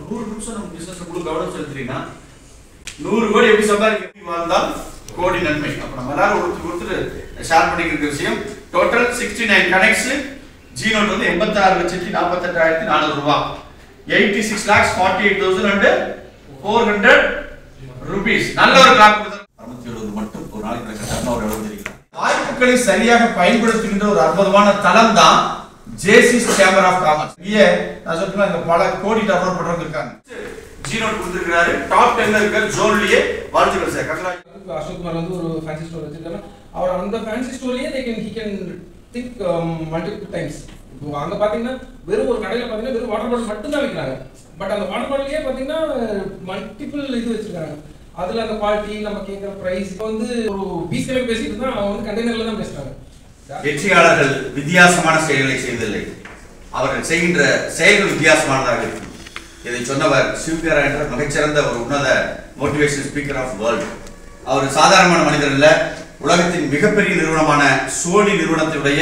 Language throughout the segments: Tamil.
100 நிமிஷம் நம்ம பிசினஸ் முழு கவனம் செலுத்துறீங்கன்னா 100 கோடி எப்படி சம்பாதிக்க வாழ்ந்தால் கோடி நன்மை. அப்ப நம்ம எல்லாரும் ஒருத்தர் ஷேர் பண்ணிக்கிற விஷயம் டோட்டல் 69 கனெக்ட்ஸ். ஜீனோட் வந்து 86,48,400 ரூபாய், 86,48,400 rupees. நல்ல ஒரு கிளாப் கொடுத்தா 670 மட்டும் ஒரு நாளைக்கு கட்டணும். ஒரு எவ்வளவு தெரியும். வாய்ப்புகளை சரியாக பயன்படுத்துகின்ற ஒரு அற்புதமான தளம் தான் ஜேசிஸ் சேம்பர் ஆஃப் காமர்ஸ். இங்க நான் சொல்றேன், இங்க பல கோடி டவுன்லோட் பண்றவங்க இருக்காங்க. ஜீனோட் கொடுத்திருக்காரு, டாப் 10ல இருக்க ஜோன்லயே வாழ்த்துக்கள் சார். கங்கராச்சுலேஷன். அசோக் குமார் வந்து ஒரு ஃபேன்சி ஸ்டோர் வச்சிருக்காங்க. அவர் அந்த fancy ஸ்டோர்லயே he can think multiple times. இப்போ அங்க பாத்தீங்கன்னா வெறும் ஒரு கடையில பாத்தீங்கன்னா வெறும் வாட்டர் பாட்டில் மட்டும் தான் விற்கிறாங்க. பட் அந்த வாட்டர் பாட்டிலே பாத்தீங்கன்னா மல்டிபிள் இது வச்சிருக்காங்க. அதுல அந்த குவாலிட்டி, நம்ம கேக்குற பிரைஸ் வந்து ஒரு பீஸ் கணக்கு பேசிட்டு இருந்தா அவங்க வந்து கண்டெய்னர்ல தான் பேசுறாங்க. வெற்றியாளர்கள் வித்தியாசமான செயல்களை செய்வதில்லை, அவர்கள் செய்கின்ற செயல்கள் வித்தியாசமானதாக இருக்கும். இதை சொன்னவர் சிவகரா என்ற மிகச்சிறந்த ஒரு உன்னத மோட்டிவேஷன் ஸ்பீக்கர் ஆஃப் வேர்ல்ட். அவர் சாதாரணமான மனிதர் இல்ல, உலகத்தின் மிகப்பெரிய நிறுவனமான சோனி நிறுவனத்தினுடைய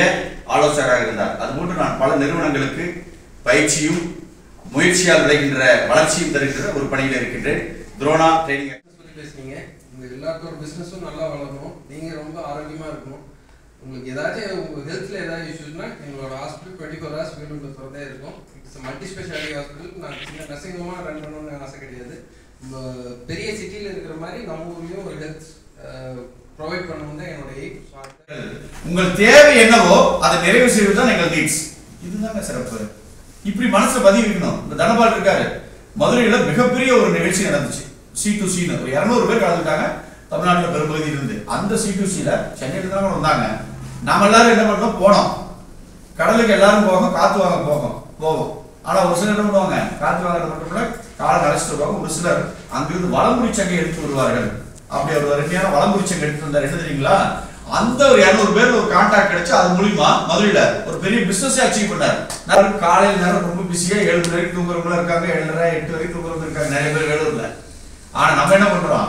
ஆலோசகராக இருந்தார். அதுபோன்று நான் பல நிறுவனங்களுக்கு பயிற்சியும் முயற்சியால் விளைகின்ற வளர்ச்சியும் தருகின்ற ஒரு பணியில் இருக்கின்றேன். துரோனா ட்ரைனிங் பேசுனீங்க. உங்க எல்லாருக்கும் ஒரு பிசினஸும் நல்லா வளரணும், நீங்க ரொம்ப ஆரோக்கியமா இருக்கணும். உங்களுக்கு ஏதாச்சும் உங்க ஹெல்த்ல ஏதாவது இஷ்யூஸ்னா எங்களோட ஹாஸ்பிட்டல் 24 hours வீட்டுக்குள்ள திறந்தே இருக்கும். It's multi speciality hospital. நான் சின்ன நர்சிங் ஹோமா ரன் பண்ணணும்னு ஆசை கிடையாது. பெரிய சிட்டியில் இருக்கிற மாதிரி நம்ம ஊர்லயும் ஒரு ஹெல்த் ப்ரொவைட் பண்ணணும் தான் என்னோட எய்ம். உங்கள் தேவை என்னவோ அதை நிறைவு செய்வது தான் எங்கள் நீட்ஸ். இதுதாங்க சிறப்பு. இப்படி மனசுல பதிவு இருக்கணும். இந்த தனபால் இருக்காரு, மதுரையில மிகப்பெரிய ஒரு நிகழ்ச்சி நடந்துச்சு. C2C ஒரு 200 பேர் கலந்துட்டாங்க தமிழ்நாட்டில் பெரும்பகுதியில் இருந்து. அந்த C2Cல சென்னையில தான் வந்தாங்க. நாம எல்லாரும் என்ன பண்ணோம், போனோம் கடலுக்கு. எல்லாரும் போகும், காத்து வாங்க போவோம். ஆனா ஒரு சிலர் என்ன பண்ணுவாங்க, காத்து வாங்குறது மட்டும் இல்ல காலை அழைச்சிட்டு வருவாங்க. ஒரு சிலர் அங்கிருந்து வளம்புரி சங்கை எடுத்து வருவார்கள். அப்படி அவர் அருமையான வளம்புரி சங்கை எடுத்து வந்தார். என்ன தெரியுங்களா, அந்த ஒரு 200 பேர் ஒரு கான்டாக்ட் கிடைச்சு அது மூலியமா மதுரையில ஒரு பெரிய பிசினஸ் அச்சீவ் பண்ணார். காலையில நேரம் ரொம்ப பிஸியா 7 மணி வரைக்கும் தூங்குறவங்களும் இருக்காங்க, 7:30 8 வரைக்கும் தூங்குறவங்க இருக்காங்க, நிறைய பேர் வேலூர்ல. ஆனா நம்ம என்ன பண்றோம்,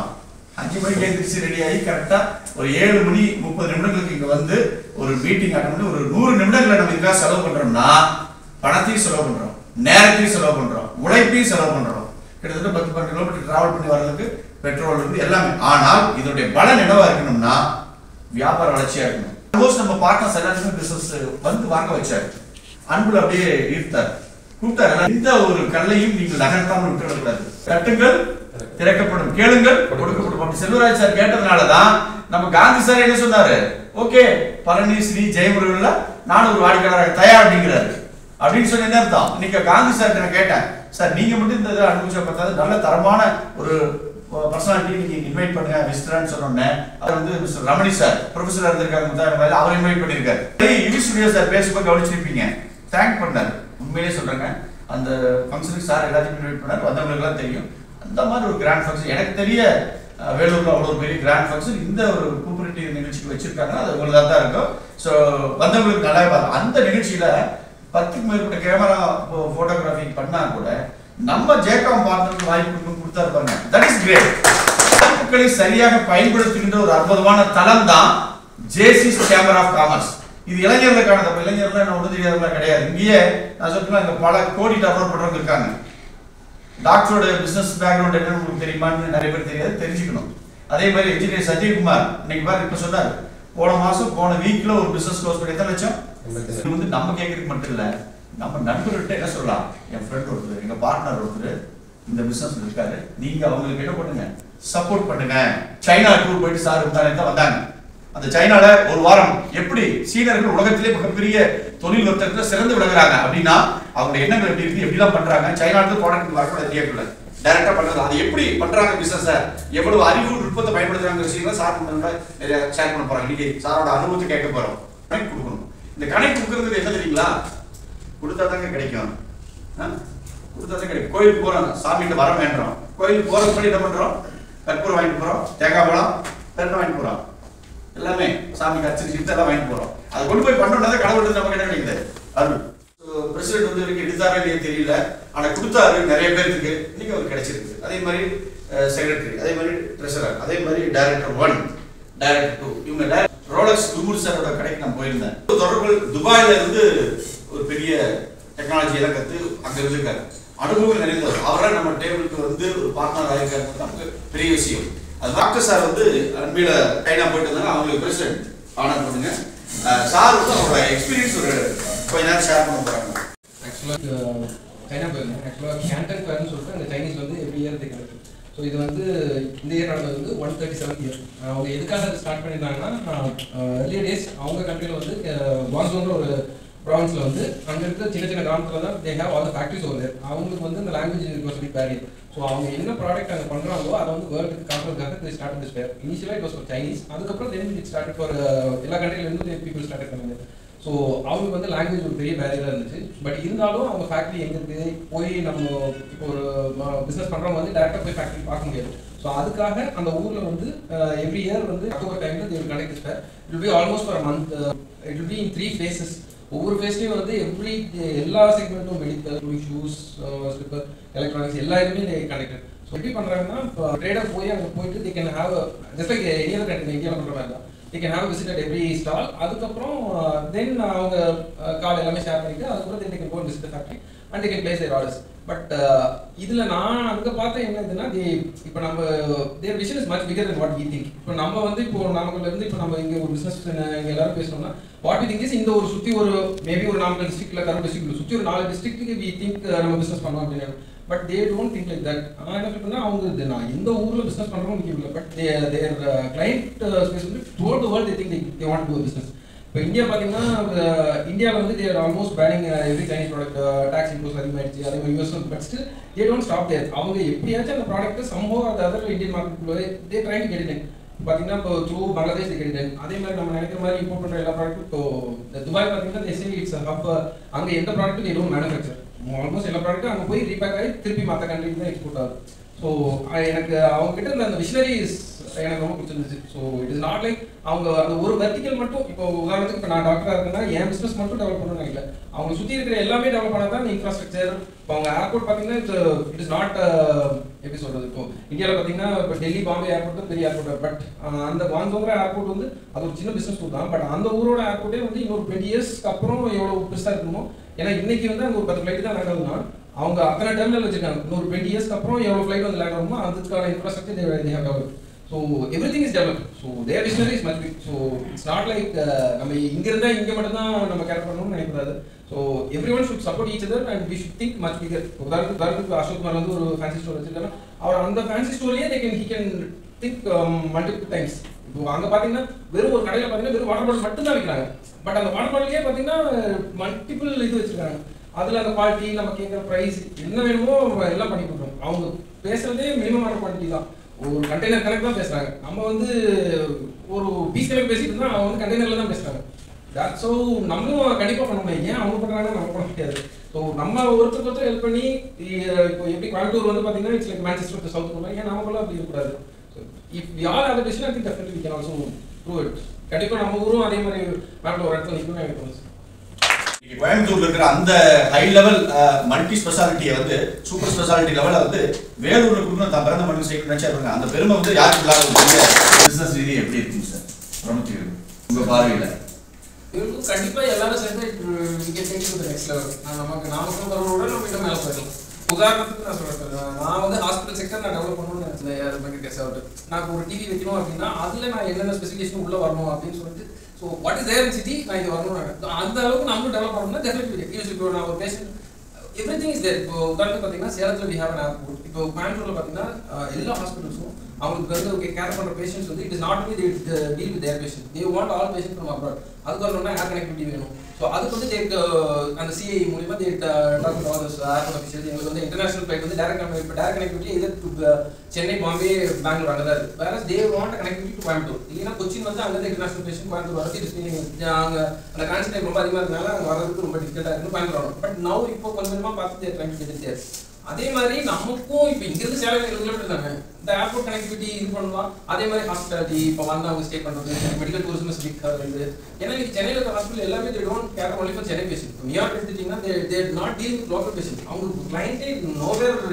5 மணிக்கு எழுந்திரிச்சு ரெடி ஆகி கரெக்டா ஒரு 7 மணி 30 நிமிடங்களுக்கு இங்க வந்து ஒரு மீட்டிங் அட்டன் பண்ணி ஒரு 100 நிமிடங்களை நம்ம இதுக்காக செலவு பண்றோம்னா பணத்தையும் செலவு பண்றோம், நேரத்தையும் செலவு பண்றோம், உழைப்பையும் செலவு பண்றோம். கிட்டத்தட்ட 10-12 கிலோமீட்டர் டிராவல் பண்ணி வர்றதுக்கு பெட்ரோல் இருந்து எல்லாமே. ஆனால் இதனுடைய பலன் என்னவா இருக்கணும்னா வியாபார வளர்ச்சியா இருக்கணும். ஆல்மோஸ்ட் நம்ம பார்ட்னர்ஸ் எல்லாருமே பிசினஸ் வந்து வாங்க வச்சாரு, அன்புல அப்படியே ஈர்த்தார், கூப்பிட்டாரு. இந்த ஒரு கல்லையும் நீங்கள் நகர்த்தாமல் விட்டுவிடக்கூடாது. கட்டுங்கள் திறக்கப்படும், கேளுங்கள் கொடுக்கப்படும். அப்படி செல்வராஜ் சார் கேட்டதுனாலதான் நம்ம காந்தி சார் என்ன சொன்னாரு, ஓகே பழனி ஸ்ரீ ஜெயமுருகன்ல நான் ஒரு வாடிக்கையாளராக தயார் அப்படிங்கிறாரு. அப்படின்னு சொல்லி என்ன அர்த்தம், இன்னைக்கு காந்தி சார் நான் கேட்டேன், சார் நீங்க மட்டும் இந்த அனுபவிச்ச பார்த்தாது நல்ல தரமான ஒரு பர்சனாலிட்டி நீங்க இன்வைட் பண்ணுங்க விசிட்டர்னு சொன்னோன்னே அவர் வந்து மிஸ்டர் ரமணி சார் ப்ரொஃபஸரா இருந்திருக்காங்க, அவர் இன்வைட் பண்ணிருக்காரு. யுவி ஸ்டுடியோ சார் பேசும்போது கவனிச்சிருப்பீங்க, தேங்க் பண்ணாரு. உண்மையிலே சொல்றாங்க, அந்த ஃபங்க்ஷனுக்கு சார் எல்லாத்தையும் இன்வைட் பண்ணாரு, வந்தவங்களுக்கு எல்லாம் தெரியும். அந்த மாதிரி ஒரு கிராண்ட் ஃபங்க்ஷன் எனக்கு தெரிய வேலூர்ல அவ்வளோ ஒரு பெரிய கிராண்ட் ஃபங்க்ஷன் இந்த ஒரு கூப்பரேட்டிவ் நிகழ்ச்சிக்கு வச்சிருக்காங்க. அது உங்களுக்கு தான் இருக்கும். ஸோ வந்தவங்களுக்கு நல்லா பார்த்து அந்த நிகழ்ச்சியில 10க்கும் மேற்பட்ட கேமரா போட்டோகிராஃபி பண்ணா கூட நம்ம ஜேகாம் பார்ட்னருக்கு வாய்ப்பு கொடுத்தாரு பாருங்க. That is great. வாய்ப்புகளை சரியாக பயன்படுத்துகின்ற ஒரு அற்புதமான தளம் தான் ஜேசிஸ் சேம்பர் ஆஃப் காமர்ஸ். இது இளைஞர்களுக்கான தப்பு. இளைஞர்கள் என்ன ஒன்று தெரியாதவங்களா கிடையாது. இங்கேயே நான் சொல்றேன், இங்க பல கோடி டவுன்லோட் பண்றவங்க இருக்காங்க. டாக்டரோட பிசினஸ் பேக்ரவுண்ட் என்னன்னு உங்களுக்கு தெரியுமான்னு நிறைய பேர் தெரியாது, தெரிஞ்சுக்கணும். அதே மாதிரி இன்ஜினியர் சஞ்சய்குமார் இன்னைக்கு பாரு இப்ப சொன்னார், போன வீக்ல ஒரு பிசினஸ் க்ளோஸ் பண்ணி எத்தனை லட்சம். இது வந்து நம்ம கேட்கறதுக்கு மட்டும் இல்ல, நம்ம நண்பர்கிட்ட என்ன சொல்லலாம், என் ஃப்ரெண்ட் ஒருத்தர் எங்க பார்ட்னர் ஒருத்தர் இந்த பிசினஸ் இருக்காரு, நீங்க அவங்களுக்கு என்ன பண்ணுங்க, சப்போர்ட் பண்ணுங்க. சைனா டூர் போயிட்டு சார் தான் வந்தாங்க. அந்த சைனால ஒரு வாரம் எப்படி சீனர்கள் உலகத்திலே மிகப்பெரிய தொழில் வர்த்தகத்துல சிறந்து விளங்குறாங்க அப்படின்னா அவங்க எண்ணங்கள் எப்படி இருக்கு, எப்படிலாம் பண்றாங்க. சைனால ப்ராடக்ட் வரக்கூடாது, இந்தியாக்குள்ள டைரக்டா பண்றது, அது எப்படி பண்றாங்க பிசினஸ், எவ்வளவு அறிவு நுட்பத்தை பயன்படுத்துறாங்க விஷயங்கள் சார் நிறைய ஷேர் பண்ண போறாங்க. இன்னைக்கு சாரோட அனுபவத்தை கேட்க போறோம். கணக்கு கொடுக்கணும். இந்த கணக்கு கொடுக்கறதுக்கு என்ன தெரியுங்களா, கொடுத்தா தாங்க கிடைக்கும். கொடுத்தா தான் கிடைக்கும். கோயிலுக்கு போறோம், சாமிகிட்ட வரம் வேண்டுறோம். கோயிலுக்கு போறது பண்ணி என்ன பண்றோம், கற்பூரம் வாங்கிட்டு போறோம், தேங்காய் பழம் பெருமை வாங்கிட்டு போறோம், எல்லாமே சாமிக்கு அர்ச்சனை எல்லாம் வாங்கிட்டு போறோம். அதை கொண்டு போய் பண்ணோம்னா கடவுள் நமக்கு என்ன கிடைக்குது அருள். பிரசிடென்ட் வந்து இவருக்கு எடுத்தாரா இல்லையே தெரியல, ஆனா கொடுத்தாரு நிறைய பேருக்கு, இன்னைக்கு அவர் கிடைச்சிருக்கு. அதே மாதிரி செக்ரட்டரி, அதே மாதிரி ட்ரெஷரர், அதே மாதிரி டைரக்டர் 1 டைரக்டர் 2 இவங்க ரோலக்ஸ் குருமூர்த்தி சாரோட கடைக்கு நான் போயிருந்தேன். தொடர்புகள் துபாயில இருந்து ஒரு பெரிய டெக்னாலஜி எல்லாம் கத்து அங்க இருந்திருக்காரு, அனுபவங்கள் நிறைந்தவர். அவரால் நம்ம டேபிளுக்கு வந்து ஒரு பார்ட்னர் ஆகிருக்காரு நமக்கு பெரிய விஷயம். அது டாக்டர் சார் வந்து அன்பில கைனா போயிட்டு இருந்தாங்க, அவங்களுக்கு பிரசிடென்ட் ஆனர் பண்ணுங்க. சார் வந்து அவரோட எக்ஸ்பீரியன்ஸ் ஒரு கொஞ்ச நேரம் ஷேர் பண்ண போறாங்க. ஆக்சுவலாக சைனா போயிருந்தேன். ஆக்சுவலாக கேண்டன் ஃபேர்னு சொல்லிட்டு அந்த சைனீஸ் வந்து எவ்ரி இயர் இது கிடைக்கும். ஸோ இது வந்து இந்த இயர் நடந்தது வந்து 137th இயர். அவங்க எதுக்காக அதை ஸ்டார்ட் பண்ணியிருந்தாங்கன்னா earlier days அவங்க கண்ட்ரியில் வந்து குவாங்சோங்கிற ஒரு ப்ராவின்ஸில் வந்து அங்கே இருக்க சின்ன சின்ன கிராமத்தில் தான் they have all the factories over. அவங்களுக்கு வந்து இந்த language was very barrier. So அவங்க என்ன ப்ராடக்ட் அங்கே பண்ணுறாங்களோ அதை வந்து வேர்ல்டுக்கு காட்டுறதுக்காக ஸ்டார்ட் திஸ் ஃபேர். இனிஷியலாக இட் வாஸ் ஃபார் சைனீஸ், அதுக்கப்புறம் தென் இட் ஸ்டார்ட் ஃபார் எல்லா கண்ட்ரிலேருந்து பீப்புள் ஸ்டார்ட் பண்ணாங்க. ஸோ அவங்களுக்கு வந்து லாங்குவேஜ் ஒரு பெரிய பேரியராக இருந்துச்சு. பட் இருந்தாலும் அவங்க ஃபேக்ட்ரி எங்கே இருக்குது போய் நம்ம இப்போ ஒரு பிஸ்னஸ் பண்ணுறவங்க வந்து டேரெக்டாக போய் ஃபேக்ட்ரி பார்க்க முடியாது. ஸோ அதுக்காக அந்த ஊரில் வந்து எவ்ரி இயர் வந்து அக்டோபர் டைமில் they will conduct this fair. It will be almost four month. It will be in 3 phases. ஒவ்வொரு ஃபேஸ்லையும் வந்து எல்லா செக்மெண்ட்டும் மெடிக்கல், ஷூஸ், ஸ்லிப்பர், எலக்ட்ரானிக்ஸ் எல்லா இதுவுமே கண்டக்டட். ஸோ எப்படி பண்ணுறாங்கன்னா இப்போ ட்ரேடர் போய் அங்கே போயிட்டு they can have just like any other country இந்தியாவில் பண்ணுற மாதிரி தான் they can have a visit at every stall. அதுக்கப்புறம் then அவங்க கார்டு எல்லாமே ஷேர் பண்ணிட்டு அதுக்கப்புறம் then they can go and visit the factory and they can place their orders. But இதில் நான் அங்கே பார்த்தேன் என்ன இதுன்னா இப்போ நம்ம their vision is much bigger than what we think. இப்போ நம்ம வந்து இப்போ நாமக்கல்ல இருந்து இப்போ நம்ம இங்கே ஒரு பிஸ்னஸ் இங்கே எல்லாரும் பேசணும்னா what we think is இந்த ஒரு சுற்றி ஒரு மேபி ஒரு நாமக்கல் டிஸ்ட்ரிக்ட்ல கரூர் டிஸ்ட்ரிக்ட்ல சுற்றி ஒரு 4 டிஸ்ட்ரிக்ட்டுக்கு we think நம்ம பிஸ்னஸ் பண்ணோம் அப்படின்னு. But they don't think like that. நான் என்ன சொல்றேன்னா அவங்க நான் எந்த ஊரில் பிஸ்னஸ் பண்ணுறோம் முக்கியம் இல்லை. பட் தேர் கிளைண்ட் ஸ்பேஸ் வந்து throughout the world they think they want to do business. இப்போ இந்தியா பார்த்தீங்கன்னா இந்தியாவில் வந்து they're almost banning every Chinese product, tax impose அதிகமாகிடுச்சு. அதே மாதிரி US. But still they don't stop there. அவங்க எப்படியாச்சும் அந்த ப்ராடக்ட் சம்பவ அது அதர் இந்தியன் மார்க்கெட்டுக்குள்ளே they try to get it. பார்த்தீங்கன்னா இப்போ த்ரூ பங்களாதேஷ் கெட் இட். அதே மாதிரி நம்ம நினைக்கிற மாதிரி இம்போர்ட் பண்ணுற எல்லா ப்ராடக்ட்டும் இப்போ துபாய் பார்த்தீங்கன்னா எஸ்ஏ இட்ஸ் ஹப். அங்கே எந்த ப்ராடக்ட்டும் எதுவும் மேனுஃபேக்சர் ஆல்மோஸ்ட் எல்லா ப்ராடக்ட்டும் அங்கே போய் ரீபேக் ஆகி திருப்பி மற்ற கண்ட்ரிக்கு தான் எக்ஸ்போர்ட் ஆகுது. ஸோ எனக்கு அவங்க கிட்ட இருந்த அந்த விஷனரிஸ் எனக்கு ரொம்ப பிடிச்சிருந்துச்சு. So it is not like அவங்க அந்த ஒரு வெர்டிக்கல் மட்டும் இப்போ உதாரணத்துக்கு இப்போ நான் டாக்டராக இருக்கேன்னா என் பிஸ்னஸ் மட்டும் டெவலப் பண்ணணும்னு நினைக்கல. அவங்க சுற்றி இருக்கிற எல்லாமே டெவலப் பண்ணால் தான் இன்ஃப்ராஸ்ட்ரக்சர். இப்போ அவங்க ஏர்போர்ட் பார்த்தீங்கன்னா இட் இஸ் நாட் எப்படி சொல்கிறது, இப்போ இந்தியாவில் பார்த்தீங்கன்னா இப்போ டெல்லி பாம்பே ஏர்போர்ட் தான் பெரிய ஏர்போர்ட். பட் அந்த குவாங்சோங்கிற ஏர்போர்ட் வந்து அது ஒரு சின்ன பிஸ்னஸ் ஊர் தான். பட் அந்த ஊரோட ஏர்போர்ட்டே வந்து இன்னொரு 20 இயர்ஸ்க்கு அப்புறம் எவ்வளோ பெருசாக இருக்கணுமோ. ஏன்னா இன்னைக்கு வந்து அங்கே ஒரு 10 ஃப்ளைட் தான் லேண்ட் ஆகுதுன்னா அவங்க அத்தனை டெர்மினல் வச்சிருக்காங்க. இன்னொரு 20 இயர்ஸ்க்கு அப்புறம் எவ்வளோ ஃப்ளைட் வந்து லேண்ட் ஆகுமோ அதுக்கான infrastructure they have developed. So everything is developed. So their visionary is much big. So it's not like நம்ம இங்க இருந்தா இங்க மட்டும் தான் நம்ம கேர் பண்ணணும்னு நினைக்கக்கூடாது. So everyone should support each other and we should think much bigger. உதாரணத்துக்கு அசோக் குமார் வந்து ஒரு ஃபேன்சி ஸ்டோர் வச்சிருக்காரு. அவர் அந்த fancy ஸ்டோர்லயே he can think multiple times. இப்போ அங்க பாத்தீங்கன்னா வெறும் ஒரு கடையில பாத்தீங்கன்னா வெறும் வாட்டர் பாட்டில் மட்டும் தான் விற்கிறாங்க. பட் அந்த வாட்டர் பாட்டிலே பாத்தீங்கன்னா மல்டிபிள் இது வச்சிருக்காங்க. அதுல அந்த குவாலிட்டி நம்ம கேட்குற ப்ரைஸ் என்ன வேணுமோ எல்லாம் பண்ணி கொடுக்குறோம். அவங்க பேசுறதே மினிமமான குவாலிட்டி தான். ஒரு கண்டெய்னர் கணக்கு தான் பேசுறாங்க. நம்ம வந்து ஒரு பீஸ் கணக்கு பேசிட்டு இருந்தா அவங்க வந்து கண்டெய்னர்ல தான் பேசுறாங்க. ஸோ நம்மளும் கண்டிப்பா பண்ண முடியும். ஏன் அவங்க பண்றாங்கன்னா நம்ம பண்ண முடியாது. ஸோ நம்ம ஒருத்தருக்கு ஒருத்தர் ஹெல்ப் பண்ணி இப்போ எப்படி கோயம்புத்தூர் வந்து பாத்தீங்கன்னா it's like Manchester to south போல. ஏன் நமக்குள்ள அப்படி இருக்கக்கூடாது. If we all have the decision I think definitely we can also prove it. கண்டிப்பா நம்ம ஊரும் அதே மாதிரி மேப்ல ஒரு இடத்துல நிற்கணும்னு எனக்கு தோணுது. கோயம்புத்தூர்ல இருக்கிற அந்த ஹை லெவல் மல்டி ஸ்பெஷாலிட்டியை வந்து சூப்பர் ஸ்பெஷாலிட்டி லெவலில் வந்து வேலூர்ல கொடுக்கணும் தான் பிறந்த மண்ணு சேர்க்கணும் நினைச்சாருங்க. அந்த பெருமை வந்து யாருக்கு இல்லாத பிசினஸ் ரீதி எப்படி இருக்குங்க சார் பிரமுத்தி உங்க பார்வையில்? கண்டிப்பா எல்லாரும் சேர்ந்து நெக்ஸ்ட் லெவல் நமக்கு நாமக்கல் வரவோட நம்ம இன்னும் மேலே போயிடலாம். உதாரணத்துக்கு நான் சொல்றேன், நான் வந்து ஹாஸ்பிட்டல் செக்டர் நான் டெவலப் பண்ணணும்னு நினைச்சேன். நான் ஒரு டிவி வைக்கணும் அப்படின்னா அதுல நான் என்னென்ன ஸ்பெசிஃபிகேஷன் உள்ள வரணும் அப்படின்னு சொல்லிட்டு so what is there in city நான் இது வரணும். அந்த அளவுக்கு நம்மளும் டெவலப் பண்ணணும்னா டெஃபினெட்லி இப்போ நான் ஒரு பேஷண்ட் எவ்ரிதிங் இஸ் தேர். இப்போ உதாரணத்துக்கு பார்த்தீங்கன்னா சேலத்தில் வி ஹேவ் அன் ஏர்போர்ட். இப்போ கோயம்புத்தூர்ல பார்த்தீங்கன்னா எல்லா ஹாஸ்பிட்டல்ஸும் அவங்களுக்கு வந்து கேர் பண்ணுற பேஷண்ட்ஸ் வந்து it is not only deal with their patient, they want all patient from abroad. அதுக்கு வரணும்னா ஏர் கனெக்டிவிட்டி வேணும். ஸோ அதுக்கு வந்து அந்த சிஐ மூலிமா ஏர்போர்ட் ஆஃபீஷியல் எங்களுக்கு வந்து இன்டர்நேஷனல் ஃப்ளைட் வந்து டேரக்ட் கனெக்டிவிட்டி இது சென்னை, பாம்பே, பெங்களூர் அங்கே தான் இருக்குது. வேற they want connectivity to Coimbatore. இல்லைன்னா கொச்சின் வந்து அங்கே இன்டர்நேஷனல் பேஷண்ட் கோயம்புத்தூர் வரது அங்கே அந்த டிரான்ஸ்ட் டைம் ரொம்ப அதிகமாக இருந்தாலும் அங்கே வரதுக்கு ரொம்ப டிஃபிகல்ட்டாக இருக்குது கோயம்புத்தூர் வரணும். பட் நவ் இப்போ கொஞ்சம் கொஞ்சமாக பார்த்து ட்ரை. அதே மாதிரி நமக்கும் இப்போ இங்கிருந்து சேலம் 20 கிலோமீட்டர் தானே இந்த ஏர்போர்ட் கனெக்டிவிட்டி இது பண்ணலாம். அதே மாதிரி ஹாஸ்பிட்டாலிட்டி இப்போ வந்து அவங்க ஸ்டே பண்ணுறது மெடிக்கல் டூரிசம் ஸ்பீக் ஆகுது. ஏன்னா இன்னைக்கு சென்னையில் இருக்கிற ஹாஸ்பிட்டல் எல்லாமே they don't care only for Chennai patient. இப்போ நியூயார்க் எடுத்துட்டீங்கன்னா they not deal with local patient. அவங்க கிளைண்டே நோவேர்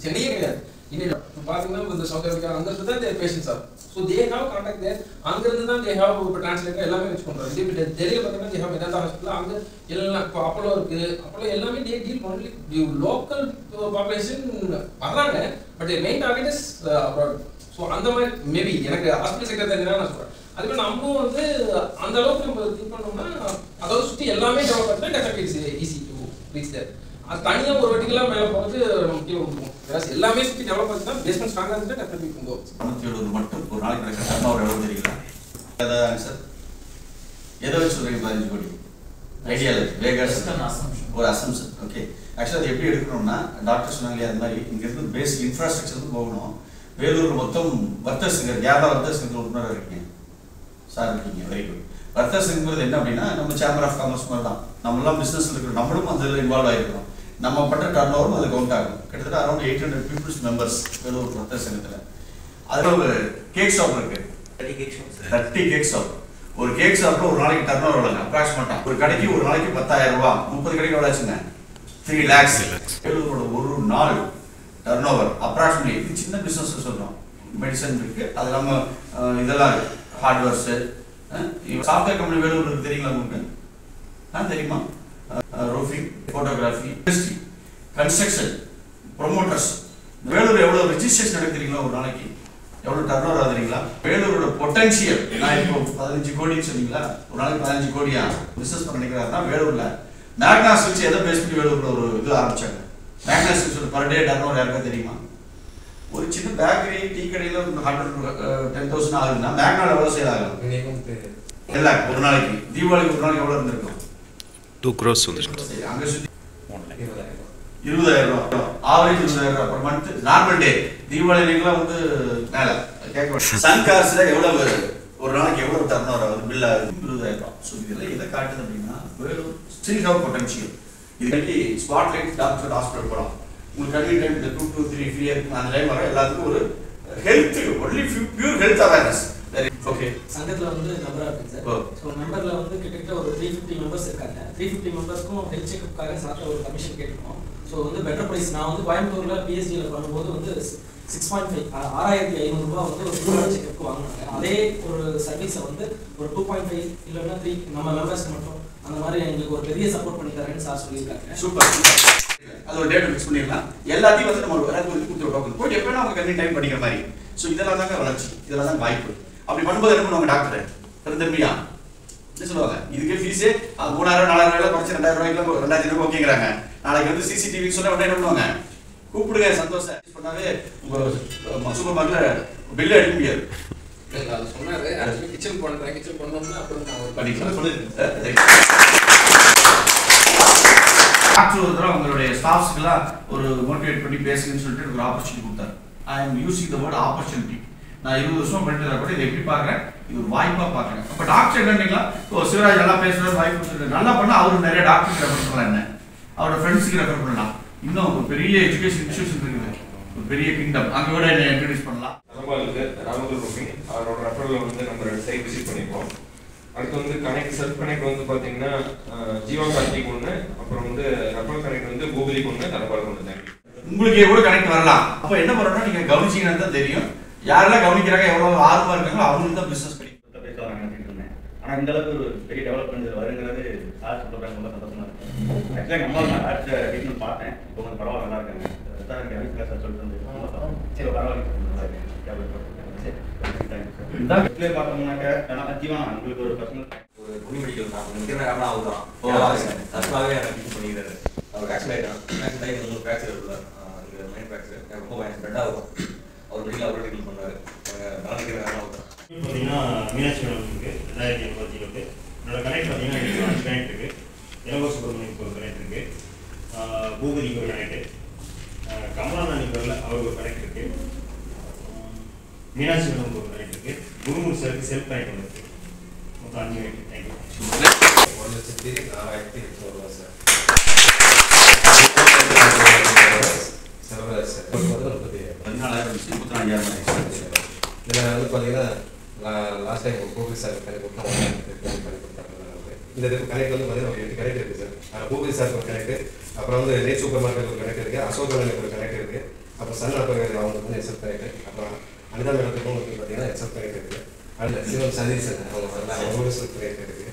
சென்னையே கிடையாது. India. பார்த்தீங்கன்னா இந்த சவுத் ஆப்பிரிக்கா அங்க இருந்து தான் their patients are. So they have contact there. அங்க இருந்து தான் தே ஹேவ் இப்போ டிரான்ஸ்லேட்டர் எல்லாமே வச்சு பண்றாங்க. இதே டெல்லியில் பார்த்தீங்கன்னா தே ஹேவ் மெதாந்தா ஹாஸ்பிட்டல் அங்க எல்லாம் இப்போ அப்போலோ இருக்கு. அப்போலோ எல்லாமே day deal only local population வர்றாங்க. But main target is abroad. So அந்த மாதிரி மேபி எனக்கு ஹாஸ்பிட்டல் செக்டர் தெரிஞ்சா நான் சொல்றேன். அதுக்கு நம்மளும் வந்து அந்த அளவுக்கு நம்ம திங்க் பண்ணோம்னா அதாவது சுற்றி எல்லாமே டெவலப் பண்ணா definitely it's easy to reach there. அது தனியாக ஒரு வெட்டிக்கெல்லாம் மேலே போகிறது நம்ம கீழே விட்டுருவோம். எல்லாமே சுற்றி டெவலப் பண்ணி தான் பேஸ்மெண்ட் ஸ்ட்ராங்காக இருந்துட்டு டெஃபினெட்லி போகும். 270 மட்டும் ஒரு நாளைக்கு நடக்கிற டர்ன் ஓவர் எவ்வளோ தெரியல சார்? எதை வச்சு சொல்றீங்க 15 கோடி? ஐடியா வேகாஸ் ஒரு அசம்ஷன். ஓகே, ஆக்சுவலாக அது எப்படி எடுக்கணும்னா டாக்டர் சொன்னாங்க அது மாதிரி இங்கேருந்து பேசிக் இன்ஃப்ராஸ்ட்ரக்சர் போகணும். வேலூர் மொத்தம் வர்த்தகர் யாரெல்லாம் வர்த்தகர் உறுப்பினராக இருக்கீங்க சார்? இருக்கீங்க, வெரி குட். வர்த்தகங்கிறது என்ன அப்படின்னா நம்ம சேம்பர் ஆஃப் காமர்ஸ் மாதிரி தான். நம்மளாம் பிஸ்னஸில் இருக்கிறோம், நம்மளும் அதில் இன்வால்வ் ஆகிருக்கிறோம். நம்ம பண்ற டர்ன் ஓவரும் அது கவுண்ட் ஆகும். கிட்டத்தட்ட அரௌண்ட் 800 பீப்புள்ஸ் மெம்பர்ஸ் வேலூர் வர்த்தக சங்கத்தில். அதில் ஒரு கேக் ஷாப் இருக்கு, 30 கேக் ஷாப். ஒரு கேக் ஷாப்பில் ஒரு நாளைக்கு டர்ன் ஓவர் வழங்க அப்ராக்சிமேட்டாக ஒரு கடைக்கு ஒரு நாளைக்கு 10,000 ரூபா, 30 கடைக்கு எவ்வளோ ஆச்சுங்க? 3 lakhs. வேலூரோட ஒரு நாள் டர்ன் ஓவர் அப்ராக்சிமேட்லி. இது சின்ன பிஸ்னஸ் சொல்கிறோம். மெடிசன் இருக்கு, அது இல்லாமல் இதெல்லாம் இருக்கு, ஹார்ட்வேர்ஸு. சாஃப்ட்வேர் கம்பெனி வேலூர் இருக்கு, தெரியுங்களா உங்களுக்கு? தெரியுமா? Roofing, photography, industry, construction, promoters. Vellore எவ்வளோ ரெஜிஸ்ட்ரேஷன் நடக்குறீங்களா ஒரு நாளைக்கு? எவ்வளோ டர்ன் ஓவர் ஆகுறீங்களா? வேலூரோட பொட்டன்ஷியல் நான் இப்போ 15 கோடின்னு சொன்னீங்களா? ஒரு நாளைக்கு 15 கோடியா பிஸ்னஸ் பண்ண நினைக்கிறாருன்னா வேலூரில் மேக்னாஸ் வச்சு எதை பேஸ் பண்ணி வேலூரில் ஒரு இது ஆரம்பிச்சாங்க. மேக்னாஸ் வச்சு பர் டே டர்ன் ஓவர் யாருக்கா தெரியுமா? ஒரு சின்ன பேக்கரி டீ கடையில் 110,000 ஆகுதுன்னா மேக்னால் எவ்வளோ சேல் ஆகும்? எல்லாம் ஒரு நாளைக்கு. தீபாவளிக்கு ஒரு நாளைக்கு எவ்வளோ இருந்திருக்கும்? 2 crores வந்துச்சு. அங்கே சுற்றி 20,000 ரூபா, ஆவரேஜ் 20,000 ரூபா per month. Normal day Deepavali நீங்களாம் வந்து மேலே கேட்க சன் கார்ஸில் எவ்வளவு ஒரு நாளைக்கு எவ்வளோ டர்ன் ஓவர் ஆகுது? பில் ஆகுது 20,000 ரூபா. ஸோ இதெல்லாம் எதை காட்டுது அப்படின்னா வேலூர் ஸ்டில் ஹேவ் பொட்டன்ஷியல். இதுக்கு ஸ்பாட்லைட் டாக்டர் ஹாஸ்பிட்டல் போகலாம். உங்களுக்கு கல்வி டைம் இந்த 2 to 3 ஃப்ரீயாக இருக்கும். அந்த டைம் வர எல்லாத்துக்கும் ஒரு health, only pure health awareness. Okay, சங்கத்தில் வந்து நம்பராக இருக்குது சார். ஸோ மெம்பரில் வந்து கிட்டத்தட்ட ஒரு 350 மெம்பர்ஸ் இருக்காங்க. 350 மெம்பர்ஸ்க்கும் ஹெல்த் செக்அப்காக சாப்பிட்ட ஒரு கமிஷன் கேட்டுருக்கோம். ஸோ வந்து பெட்டர் ப்ரைஸ். நான் வந்து கோயம்புத்தூரில் பிஎஸ்டியில் பண்ணும்போது வந்து 6.5 6,500 ரூபா வந்து ஒரு ஃபுல் செக்அப்க்கு வாங்கினாங்க. அதே ஒரு சர்வீஸை வந்து ஒரு 2.5 இல்லைன்னா 3 நம்ம மெம்பர்ஸ்க்கு மட்டும் அந்த மாதிரி எங்களுக்கு ஒரு பெரிய சப்போர்ட் பண்ணி தரேன்னு சார் சொல்லியிருக்காங்க. சூப்பர். அது ஒரு டேட் ஃபிக்ஸ் பண்ணிடலாம். எல்லாத்தையும் வந்து நம்ம எல்லாத்தையும் கொடுத்துருவோம். போய் எப்போனா அவங்க கண்ணி டைம் படிக்கிற மாதிரி. ஸோ இதெல்லாம் தாங்க வளர்ச்சி, இதெல்லாம் தான் வாய்ப்பு. அப்படி பண்ணும்போது என்ன பண்ணுவாங்க டாக்டர்? திரும்பியா என்ன சொல்லுவாங்க? இதுக்கே ஃபீஸே 3,000 4,000 குறைச்சி 2,000 ரூபாய்க்கு 2,000 ரூபாய் ஓகேங்கிறாங்க. நாளைக்கு வந்து சிசிடிவி சொன்னா உடனே என்ன பண்ணுவாங்க? கூப்பிடுங்க, சந்தோஷம் பண்ணாவே உங்க சூப்பர் மார்க்கெட்ல பில்லு அடிக்க முடியாது. அது சொன்னாரு. ஆக்சுவலி கிச்சன் பண்ணுறேன், கிச்சன் பண்ணோம்னா அப்புறம் நான் பண்ணிக்கலாம் சொல்லுங்க. டாக்டர் ஒரு தடவை உங்களுடைய ஸ்டாஃப்ஸ்க்கெல்லாம் ஒரு மோட்டிவேட் பண்ணி பேசுங்கன்னு சொல்லிட்டு ஒரு ஆப்பர்ச்சுனிட்டி கொடுத்தாரு. I am using the word opportunity. நான் 20 வருஷம் பண்ணிட்டு கூட இதை எப்படி பார்க்குறேன்? இது ஒரு வாய்ப்பாக பார்க்குறேன். அப்போ டாக்டர் என்னன்னா சிவராஜ் நல்லா பேசுகிறார், வாய்ப்பு கொடுத்துருக்கு, நல்லா பண்ணால் அவரு நிறைய டாக்டருக்கு ரெஃபர் பண்ணலாம், என்ன அவரோட ஃப்ரெண்ட்ஸுக்கு ரெஃபர் பண்ணலாம். இன்னும் ஒரு பெரிய எஜுகேஷன் இன்ஸ்டியூஷன் இருக்குது, ஒரு பெரிய கிங்டம், அங்கே கூட என்ன இன்ட்ரடியூஸ் பண்ணலாம். ராமகுரு ரூபிங் அவரோட ரெஃபரில் வந்து நம்ம 2 சைட் விசிட் பண்ணியிருக்கோம். அடுத்து வந்து கனெக்ட் செல்ஃப் கனெக்ட் வந்து பார்த்தீங்கன்னா ஜீவா கார்த்திக் ஒன்று, அப்புறம் வந்து ரெஃபர் கனெக்ட் வந்து கூகுளிக்கு ஒன்று, தரப்பாளுக்கு ஒன்று. தேங்க்யூ. உங்களுக்கே கூட கனெக்ட் வரலாம். அப்போ என்ன பண்ணணும்னா நீங்கள் கவனிச்சிங்கன்னு தான் தெரியும். யாரெல்லாம் கவனிக்கிறாங்க, எவ்வளோ ஆர்வமாக இருக்காங்களோ அவங்களுக்கு தான் பிஸ்னஸ் பண்ணி பேசலாம் நினைச்சிட்டு இருந்தேன். ஆனால் இந்த அளவுக்கு ஒரு பெரிய டெவலப்மெண்ட் வருங்கிறது சார் சொல்கிறாங்க, ரொம்ப சந்தோஷமா இருக்கு. ஆக்சுவலாக நம்ம ஆர்ட்ஸ் ட்ரீட்மெண்ட் பார்த்தேன், இப்போ கொஞ்சம் பரவாயில்ல, நல்லா இருக்காங்க சார். எனக்கு அவிஸ்கா சார் சொல்லிட்டு வந்து சரி பரவாயில்ல சரி பார்த்தோம்னாக்க ஜீவா உங்களுக்கு ஒரு பர்சனல் ஒரு துணி மெடிக்கல் நான் நிற்கிற காரணம் அவர் தான். தற்காகவே எனக்கு இது பண்ணிக்கிறாரு. அவர் ஆக்சிடென்ட் 3 ஃப்ராக்சர் இருக்குல்ல, இங்கே மைண்ட் ஃப்ராக்சர் எனக்கு ரொம்ப ஸ்ப்ரெட் ஆகும். அவர் மெடிக்கல் அவரோட டீல் பண்ணார். நினைக்கிற காரணம் அவர் தான். பார்த்தீங்கன்னா மீனாட்சி மேடம் இருக்குது 2080. என்னோட கனெக்ட் பார்த்தீங்கன்னா 5 கனெக்ட் இருக்குது. இளங்கோ சுப்பிரமணியத்துக்கு ஒரு கனெக்ட் இருக்குது, பூபதிக்கு ஒரு கனெக்ட், கமலாநாணிக்கு வரல அவருக்கு ஒரு கனெக்ட் இருக்குது, மீனாட்சி மேடமுக்கு ஒரு கனெக்ட் இருக்குது, குருமூர் சாருக்கு செல்ஃப் கனெக்ட் ஒன்று இருக்குது. மொத்தம் 5 கனெக்ட். தேங்க்யூ. 1,04,800 ரூபா சார். சார் 14,000 இதில் வந்து பார்த்தீங்கன்னா last time Gopi sir connect கொடுத்தோம். இந்த கனெக்ட் வந்து பார்த்தீங்கன்னா ஒரு 8 கனெக்ட் இருக்குது சார். கோபி சாருக்கு ஒரு கனெக்ட், அப்புறம் வந்து நெட் சூப்பர் மார்க்கெட் ஒரு கனெக்ட் இருக்குது, அசோக் ஒரு கனெக்ட் இருக்குது, அப்புறம் சன் ரப்பர் அவங்க வந்து எக்ஸப்ட் கனெக்ட். அப்புறம் அனிதா மேடத்துக்கும் வந்து பார்த்தீங்கன்னா எக்ஸப்ட் கனெக்ட் இருக்குது. அடுத்த சிவன் சதீஷ் அவங்க வரல, அவங்களும் எக்ஸப்ட் கனெக்ட் இருக்குது.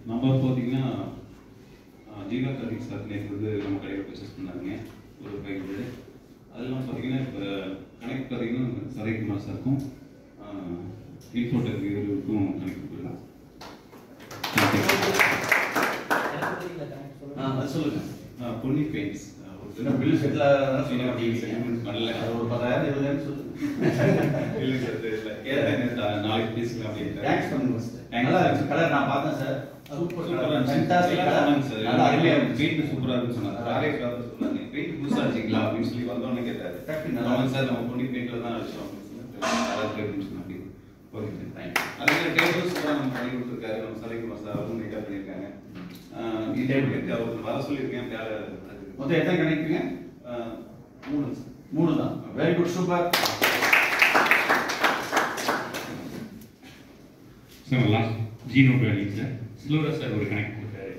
நம்ம பார்த்தீங்கன்னா ஜீவா கார்த்திக் சார் நேற்று வந்து நம்ம கடையில் பர்ச்சேஸ் பண்ணாங்க ஒரு பேக்கெட்டு. அதெல்லாம் பார்த்தீங்கன்னா இப்போ கனெக்ட் பார்த்தீங்கன்னா சரத்குமார் சாருக்கும் இன்ஃபோடெக் இவருக்கும் கனெக்ட் போயிடலாம். அது சொல்லுங்கள். பொன்னி பெயிண்ட்ஸ் பில் செட்டில் பண்ணல, ஒரு 10,000 20,000 சொல்லுங்க. இல்லை சார் இல்லை கேட்டேன், நாளைக்கு பேசிக்கலாம் அப்படின்னு. தேங்க்ஸ் பண்ணுங்க. நல்லா இருக்கு கலர், நான் பார்த்தேன் sir. Super fantastic colour sir. நல்லா அருமையா இருக்கு. பெயிண்ட் சூப்பரா இருக்குன்னு சொன்னாங்க. காரே காரே சொன்னாங்க. பெயிண்ட் புதுசா அடிச்சிங்களா அப்படின்னு சொல்லி வந்தோன்னு கேட்டாரு. ஆமா சார், நம்ம பொன்னி பெயிண்ட்ல தான் அடிச்சோம் அப்படின்னு சொன்னாங்க. கலர் அப்படின்னு சொன்னாங்க. Okay sir, thank you. அதே மாதிரி டேபிள்ஸ் கூட நம்ம பண்ணி கொடுத்துருக்காரு. நம்ம சரத்குமார் சார் அவரும் நீட்டாக பண்ணியிருக்காங்க. இந்த டேபிள் அவர் வர சொல்லியிருக்கேன். வேலை மொத்தம் எத்தனை கனெக்ட்டுங்க? 3 தான். Very good, super. Sir last G note value sir ஸ்லோரா சார் ஒரு கனெக்ட் கொடுத்தாரு.